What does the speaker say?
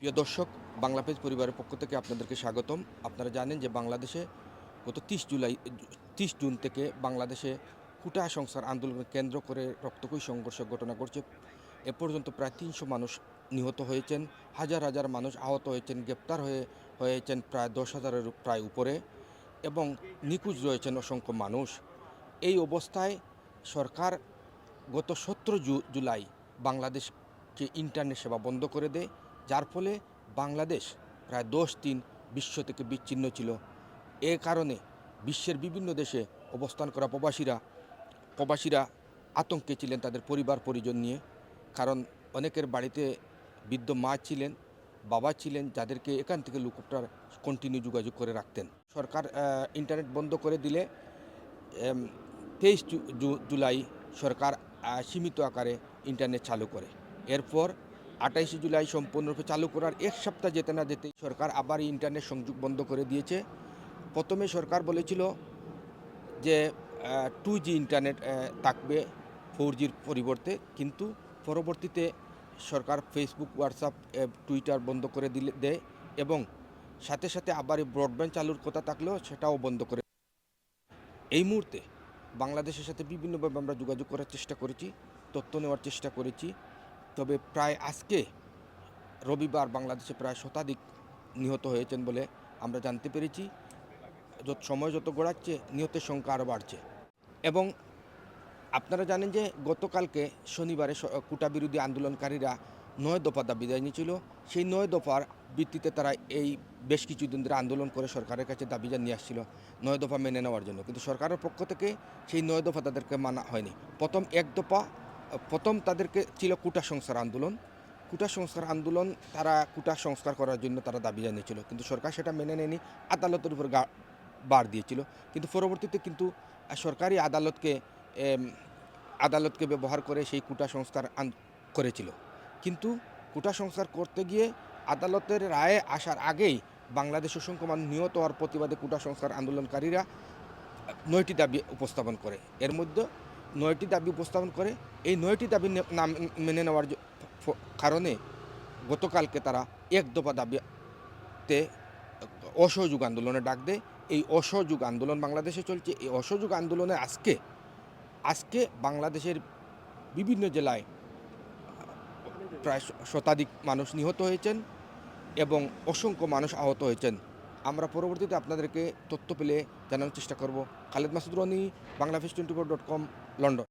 প্রিয় দর্শক, বাংলা পেজ পরিবারের পক্ষ থেকে আপনাদেরকে স্বাগতম। আপনারা জানেন যে বাংলাদেশে গত 30 জুন থেকে বাংলাদেশে কোটা সংস্কার আন্দোলনকে কেন্দ্র করে রক্তক্ষয়ী সংঘর্ষের ঘটনা ঘটছে। এ পর্যন্ত প্রায় ৩০০ মানুষ নিহত হয়েছেন, হাজার হাজার মানুষ আহত হয়েছেন, গ্রেপ্তার হয়েছেন প্রায় ১০,০০০-এর প্রায় উপরে, এবং নিখোঁজ রয়েছেন অসংখ্য মানুষ। এই অবস্থায় সরকার গত ১৭ জুলাই বাংলাদেশকে ইন্টারনেট সেবা বন্ধ করে দেয়, যার ফলে বাংলাদেশ প্রায় ১০ দিন বিশ্ব থেকে বিচ্ছিন্ন ছিল। এ কারণে বিশ্বের বিভিন্ন দেশে অবস্থান করা প্রবাসীরা আতঙ্কে ছিলেন তাদের পরিবার পরিজন নিয়ে। কারণ অনেকের বাড়িতে বৃদ্ধ মা ছিলেন, বাবা ছিলেন, যাদেরকে এখান থেকে হেলিকপ্টার কন্টিনিউ যোগাযোগ করে রাখতেন। সরকার ইন্টারনেট বন্ধ করে দিলে ২৩ জুলাই সরকার সীমিত আকারে ইন্টারনেট চালু করে। এরপর ২৮ জুলাই সম্পূর্ণরূপে চালু করার এক সপ্তাহ যেতে না যেতেই সরকার আবার ইন্টারনেট সংযোগ বন্ধ করে দিয়েছে। প্রথমে সরকার বলেছিল যে 2G ইন্টারনেট থাকবে 4Gর পরিবর্তে, কিন্তু পরবর্তীতে সরকার ফেসবুক, হোয়াটসঅ্যাপ, টুইটার বন্ধ করে দেয়, এবং সাথে সাথে আবার ব্রডব্যান্ড চালুর কথা থাকলেও সেটাও বন্ধ করে। এই মুহূর্তে বাংলাদেশের সাথে বিভিন্নভাবে আমরা যোগাযোগ করার চেষ্টা করেছি, তথ্য নেওয়ার চেষ্টা করেছি। তবে প্রায় আজকে রবিবার বাংলাদেশে প্রায় শতাধিক নিহত হয়েছেন বলে আমরা জানতে পেরেছি। সময় যত গড়াচ্ছে নিহতের সংখ্যা আরও বাড়ছে। এবং আপনারা জানেন যে গতকালকে শনিবারে কোটা বিরোধী আন্দোলনকারীরা ৯ দফা দাবি জানিয়েছিল। সেই ৯ দফার ভিত্তিতে তারা এই বেশ কিছুদিন ধরে আন্দোলন করে সরকারের কাছে দাবি নিয়ে আসছিল ৯ দফা মেনে নেওয়ার জন্য, কিন্তু সরকারের পক্ষ থেকে সেই ৯ দফা তাদেরকে মানা হয়নি। প্রথম তাদেরকে ছিল কোটা সংস্কার আন্দোলন। তারা কোটা সংস্কার করার জন্য তারা দাবি জানিয়েছিল, কিন্তু সরকার সেটা মেনে নেয়নি, আদালতের উপর বার দিয়েছিল। কিন্তু পরবর্তীতে সরকারি আদালতকে ব্যবহার করে সেই কোটা সংস্কার করেছিল। কিন্তু কোটা সংস্কার করতে গিয়ে আদালতের রায়ে আসার আগেই বাংলাদেশ অসংখ্য মানুষ নিহত হওয়ার প্রতিবাদে কোটা সংস্কার আন্দোলনকারীরা ৯টি দাবি উপস্থাপন করে। এর মধ্যে ৯টি দাবি উপস্থাপন করে। এই ৯টি দাবি মেনে নেওয়ার কারণে গতকালকে তারা এক দফা দাবিতে অসহযোগ আন্দোলনে ডাক দেয়। এই অসহযোগ আন্দোলন বাংলাদেশে চলছে। এই অসহযোগ আন্দোলনে আজকে বাংলাদেশের বিভিন্ন জেলায় প্রায় শতাধিক মানুষ নিহত হয়েছেন এবং অসংখ্য মানুষ আহত হয়েছেন। আমরা পরবর্তীতে আপনাদেরকে তথ্য পেলে জানানোর চেষ্টা করব। খালেদ মাসুদ রনি, বাংলাদেশ24.com, লন্ডন।